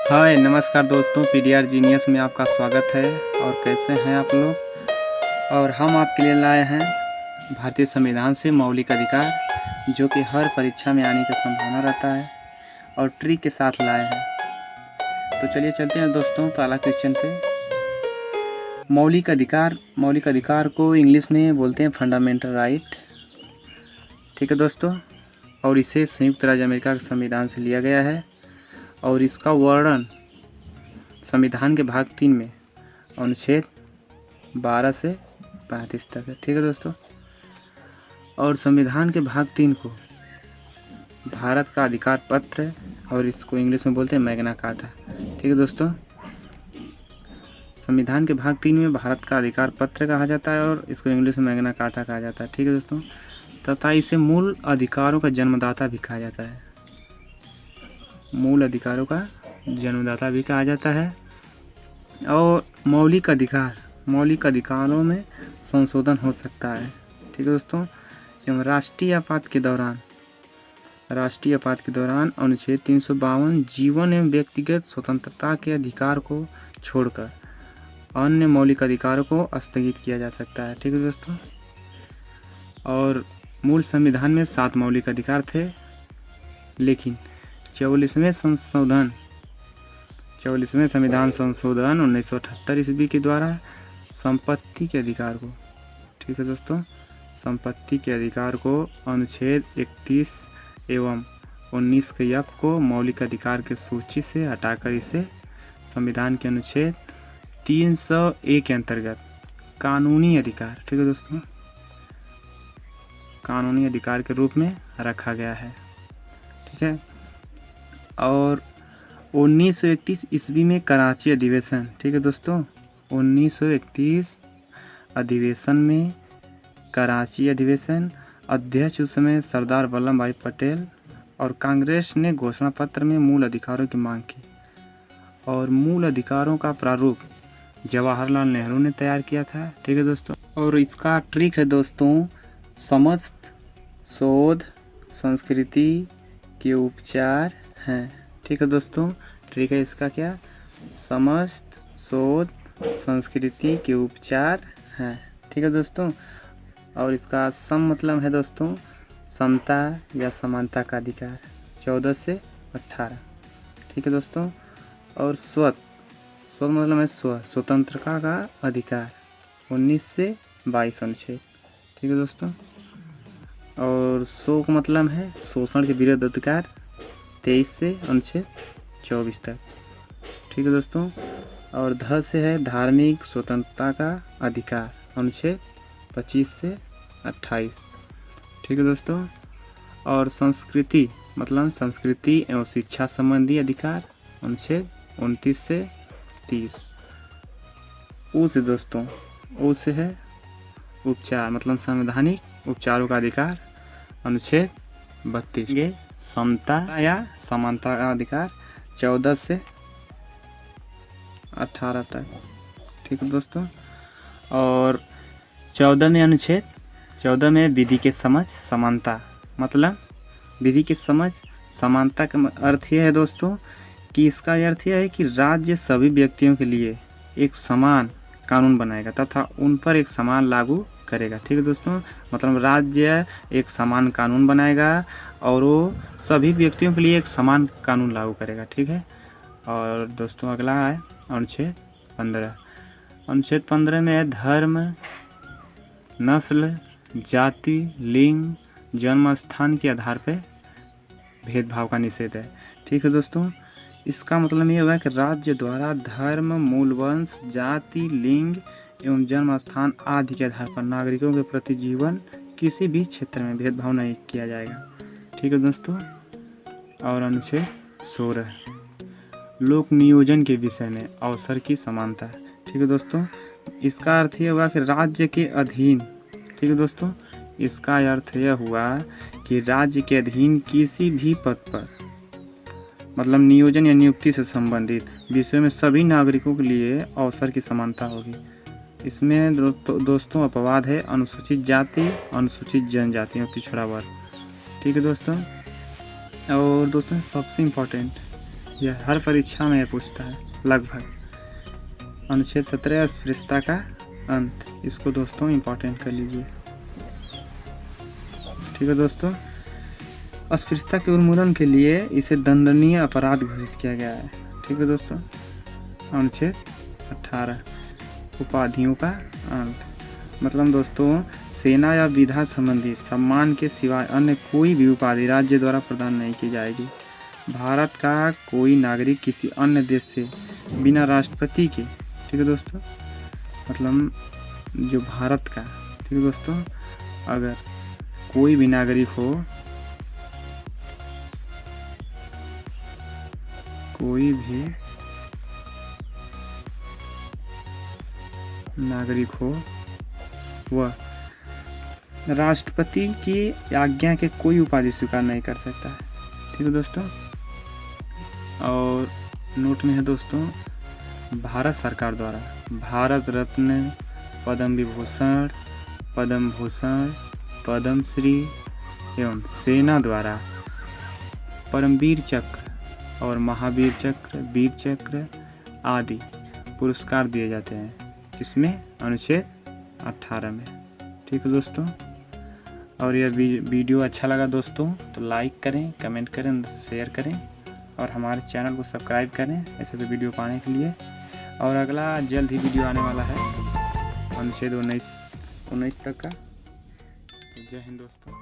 हाय नमस्कार दोस्तों, PDR genius में आपका स्वागत है। और कैसे हैं आप लोग। और हम आपके लिए लाए हैं भारतीय संविधान से मौलिक अधिकार, जो कि हर परीक्षा में आने की संभावना रहता है और ट्रिक के साथ लाए हैं। तो चलिए चलते हैं दोस्तों पहला क्वेश्चन पे। मौलिक अधिकार को इंग्लिश में बोलते हैं फंडामेंटल राइट। ठीक है दोस्तों, और इसे संयुक्त राज्य अमेरिका के संविधान से लिया गया है और इसका वर्णन संविधान के भाग 3 में अनुच्छेद 12 से 35 तक है। ठीक है दोस्तों, और संविधान के भाग 3 को भारत का अधिकार पत्र है और इसको इंग्लिश में बोलते हैं मैग्ना कार्टा। ठीक है दोस्तों, संविधान के भाग 3 में भारत का अधिकार पत्र कहा जाता है और इसको इंग्लिश में मैग्ना कार्टा कहा जाता है। ठीक है दोस्तों, तथा इसे मूल अधिकारों का जन्मदाता भी कहा जाता है। मूल अधिकारों का जन्मदाता भी कहा जाता है। और मौलिक अधिकारों में संशोधन हो सकता है। ठीक है दोस्तों, एवं राष्ट्रीय आपात के दौरान अनुच्छेद 352 जीवन एवं व्यक्तिगत स्वतंत्रता के अधिकार को छोड़कर अन्य मौलिक अधिकारों को स्थगित किया जा सकता है। ठीक है दोस्तों, और मूल संविधान में 7 मौलिक अधिकार थे, लेकिन 44वें संविधान संशोधन 1978 ईस्वी के द्वारा संपत्ति के अधिकार को, ठीक है दोस्तों, संपत्ति के अधिकार को अनुच्छेद 31 एवं 19 के एफ को मौलिक अधिकार की सूची से हटाकर इसे संविधान के अनुच्छेद 301 के अंतर्गत कानूनी अधिकार, ठीक है दोस्तों, कानूनी अधिकार के रूप में रखा गया है। ठीक है, और 1931 ईस्वी में कराची अधिवेशन, ठीक है दोस्तों, 1931 अधिवेशन में कराची अधिवेशन अध्यक्ष उस समय सरदार वल्लभ भाई पटेल और कांग्रेस ने घोषणा पत्र में मूल अधिकारों की मांग की और मूल अधिकारों का प्रारूप जवाहरलाल नेहरू ने तैयार किया था। ठीक है दोस्तों, और इसका ट्रिक है दोस्तों, समस्त शोध संस्कृति के उपचार हैं। ठीक है दोस्तों, ट्रिक है इसका क्या, समस्त शोध संस्कृति के उपचार हैं। ठीक है दोस्तों, और इसका सम मतलब है दोस्तों समता या समानता का अधिकार 14 से 18। ठीक है दोस्तों, और स्वत मतलब है स्वतंत्रता का अधिकार 19 से 22 अनुच्छेद। ठीक है दोस्तों, और शोक मतलब है शोषण के विरुद्ध अधिकार 23 से अनुच्छेद 24 तक। ठीक है दोस्तों, और ध से है धार्मिक स्वतंत्रता का अधिकार अनुच्छेद 25 से 28। ठीक है दोस्तों, और संस्कृति मतलब संस्कृति एवं शिक्षा संबंधी अधिकार अनुच्छेद 29 से 30। ऊ से दोस्तों, ऊ से है उपचार मतलब संवैधानिक उपचारों का अधिकार अनुच्छेद 32। ये समता या समानता का अधिकार 14 से 18 तक। ठीक है दोस्तों, और 14 में अनुच्छेद 14 में विधि के समझ समानता मतलब विधि की समझ समानता का अर्थ यह है दोस्तों कि इसका अर्थ यह है कि राज्य सभी व्यक्तियों के लिए एक समान कानून बनाएगा तथा उन पर एक समान लागू करेगा। ठीक है दोस्तों, मतलब राज्य एक समान कानून बनाएगा और वो सभी व्यक्तियों के लिए एक समान कानून लागू करेगा। ठीक है, और दोस्तों अगला है अनुच्छेद 15। अनुच्छेद 15 में है धर्म, नस्ल, जाति, लिंग, जन्म स्थान के आधार पर भेदभाव का निषेध है। ठीक है दोस्तों, इसका मतलब ये होगा कि राज्य द्वारा धर्म, मूल वंश, जाति, लिंग एवं जन्म स्थान आदि के आधार पर नागरिकों के प्रति जीवन किसी भी क्षेत्र में भेदभाव नहीं किया जाएगा। ठीक है दोस्तों, और अनुच्छेद 16 लोक नियोजन के विषय में अवसर की समानता। ठीक है दोस्तों, इसका अर्थ ये हुआ कि राज्य के अधीन, ठीक है दोस्तों, इसका अर्थ यह हुआ कि राज्य के अधीन किसी भी पद पर मतलब नियोजन या नियुक्ति से संबंधित विषयों में सभी नागरिकों के लिए अवसर की समानता होगी। इसमें दोस्तों अपवाद है अनुसूचित जाति, अनुसूचित जनजाति और पिछड़ा वर्ग। ठीक है दोस्तों, और दोस्तों सबसे इम्पोर्टेंट यह हर परीक्षा में पूछता है लगभग। अनुच्छेद 17 अस्पृश्यता का अंत, इसको दोस्तों इम्पोर्टेंट कर लीजिए। ठीक है दोस्तों, अस्पृश्यता के उन्मूलन के लिए इसे दंडनीय अपराध घोषित किया गया है। ठीक है दोस्तों। अनुच्छेद 18 उपाधियों का अंत, मतलब दोस्तों सेना या विधा संबंधी सम्मान के सिवाय अन्य कोई भी उपाधि राज्य द्वारा प्रदान नहीं की जाएगी। भारत का कोई नागरिक किसी अन्य देश से बिना राष्ट्रपति के, ठीक है दोस्तों, मतलब जो भारत का, ठीक है दोस्तों, अगर कोई भी नागरिक हो, कोई भी नागरिक हो वह राष्ट्रपति की आज्ञा के कोई उपाधि स्वीकार नहीं कर सकता है। ठीक है दोस्तों। और नोट में है दोस्तों, भारत सरकार द्वारा भारत रत्न, पद्म विभूषण, पद्म भूषण, पद्म श्री एवं सेना द्वारा परमवीर चक्र और महावीर चक्र, वीर चक्र आदि पुरस्कार दिए जाते हैं, जिसमें अनुच्छेद 18 में। ठीक है दोस्तों। और यह वीडियो अच्छा लगा दोस्तों तो लाइक करें, कमेंट करें, शेयर करें और हमारे चैनल को सब्सक्राइब करें ऐसे तो वीडियो पाने के लिए। और अगला जल्द ही वीडियो आने वाला है अनुच्छेद 19 तक का। जय हिंद दोस्तों।